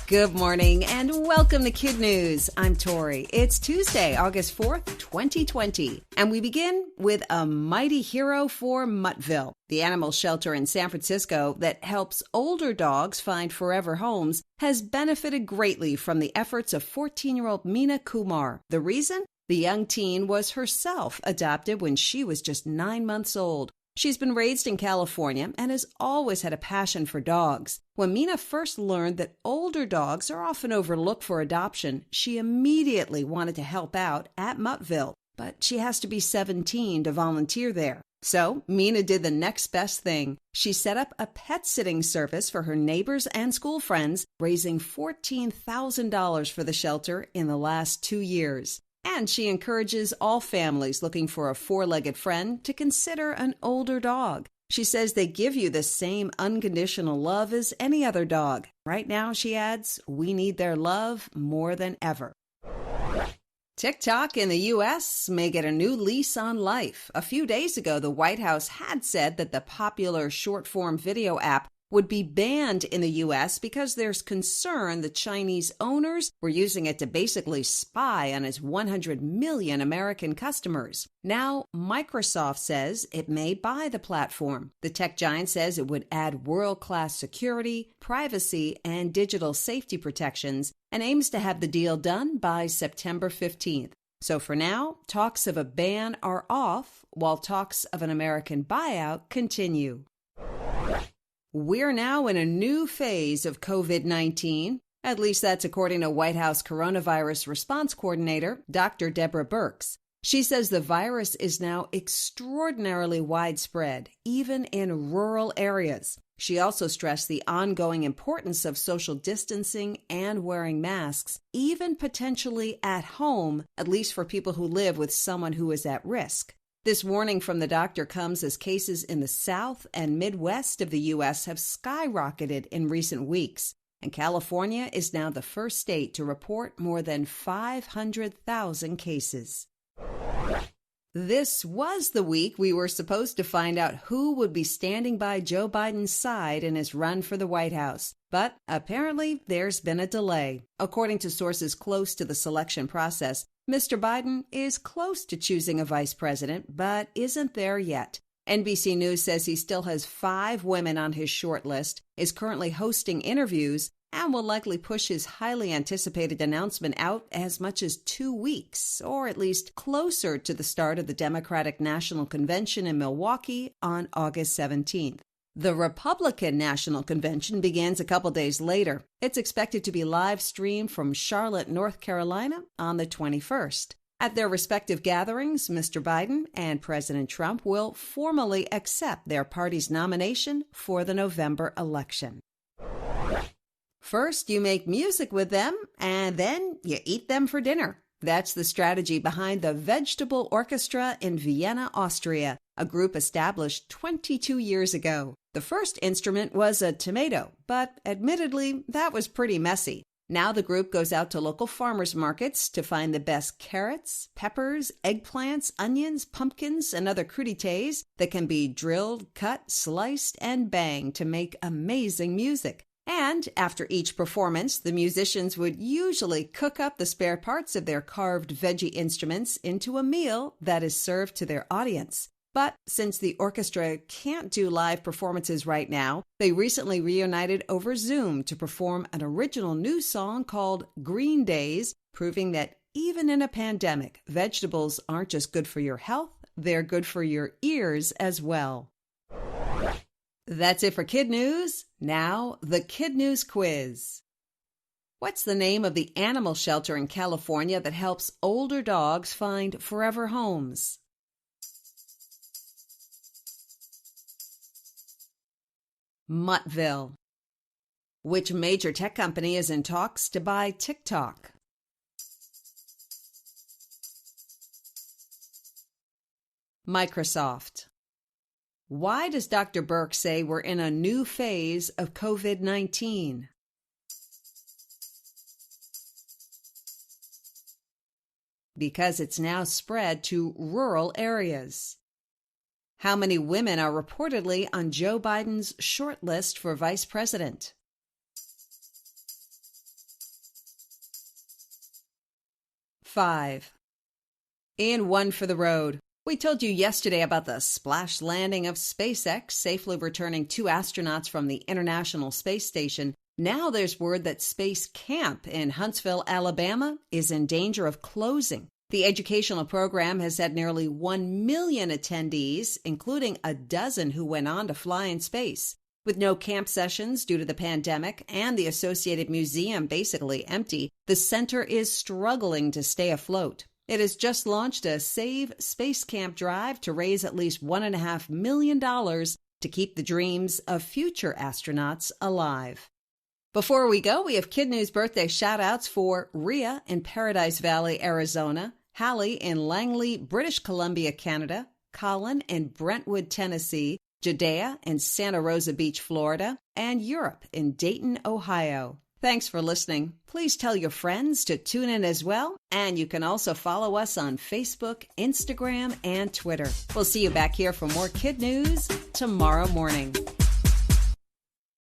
Good morning and welcome to KidNuz. I'm Tori. It's Tuesday, August 4th, 2020. And we begin with a mighty hero for Muttville, the animal shelter in San Francisco that helps older dogs find forever homes, has benefited greatly from the efforts of 14-year-old Meena Kumar. The reason? The young teen was herself adopted when she was just 9 months old. She's been raised in California and has always had a passion for dogs. When Meena first learned that older dogs are often overlooked for adoption, she immediately wanted to help out at Muttville, but she has to be 17 to volunteer there. So Meena did the next best thing. She set up a pet sitting service for her neighbors and school friends, raising $14,000 for the shelter in the last 2 years. And she encourages all families looking for a four-legged friend to consider an older dog. She says they give you the same unconditional love as any other dog. Right now, she adds, we need their love more than ever. TikTok in the U.S. may get a new lease on life. A few days ago, the White House had said that the popular short-form video app would be banned in the U.S. because there's concern the Chinese owners were using it to basically spy on its 100 million American customers. Now, Microsoft says it may buy the platform. The tech giant says it would add world-class security, privacy, and digital safety protections, and aims to have the deal done by September 15th. So for now, talks of a ban are off, while talks of an American buyout continue. We're now in a new phase of COVID-19. At least that's according to White House Coronavirus Response Coordinator, Dr. Deborah Birx. She says the virus is now extraordinarily widespread, even in rural areas. She also stressed the ongoing importance of social distancing and wearing masks, even potentially at home, at least for people who live with someone who is at risk. This warning from the doctor comes as cases in the South and Midwest of the U.S. have skyrocketed in recent weeks, and California is now the first state to report more than 500,000 cases. This was the week we were supposed to find out who would be standing by Joe Biden's side in his run for the White House. But apparently there's been a delay. According to sources close to the selection process, Mr. Biden is close to choosing a vice president, but isn't there yet. NBC News says he still has 5 women on his short list, is currently hosting interviews, and will likely push his highly anticipated announcement out as much as 2 weeks, or at least closer to the start of the Democratic National Convention in Milwaukee on August 17th. The Republican National Convention begins a couple days later. It's expected to be live streamed from Charlotte, North Carolina on the 21st. At their respective gatherings, Mr. Biden and President Trump will formally accept their party's nomination for the November election. First, you make music with them, and then you eat them for dinner. That's the strategy behind the Vegetable Orchestra in Vienna, Austria, a group established 22 years ago. The first instrument was a tomato, but admittedly, that was pretty messy. Now the group goes out to local farmers markets to find the best carrots, peppers, eggplants, onions, pumpkins, and other crudités that can be drilled, cut, sliced, and banged to make amazing music. And after each performance, the musicians would usually cook up the spare parts of their carved veggie instruments into a meal that is served to their audience. But since the orchestra can't do live performances right now, they recently reunited over Zoom to perform an original new song called Green Days, proving that even in a pandemic, vegetables aren't just good for your health, they're good for your ears as well. That's it for KidNuz. Now, the KidNuz quiz. What's the name of the animal shelter in California that helps older dogs find forever homes? Muttville. Which major tech company is in talks to buy TikTok? Microsoft. Why does Dr. Birx say we're in a new phase of COVID-19? Because it's now spread to rural areas. How many women are reportedly on Joe Biden's short list for vice president? 5. In One for the Road. We told you yesterday about the splash landing of SpaceX, safely returning 2 astronauts from the International Space Station. Now there's word that Space Camp in Huntsville, Alabama, is in danger of closing. The educational program has had nearly 1 million attendees, including a dozen who went on to fly in space. With no camp sessions due to the pandemic and the associated museum basically empty, the center is struggling to stay afloat. It has just launched a Save Space Camp drive to raise at least $1.5 million to keep the dreams of future astronauts alive. Before we go, we have KidNuz birthday shout-outs for Rhea in Paradise Valley, Arizona, Hallie in Langley, British Columbia, Canada, Colin in Brentwood, Tennessee, Judea in Santa Rosa Beach, Florida, and Europe in Dayton, Ohio. Thanks for listening. Please tell your friends to tune in as well, and you can also follow us on Facebook, Instagram, and Twitter. We'll see you back here for more KidNuz tomorrow morning.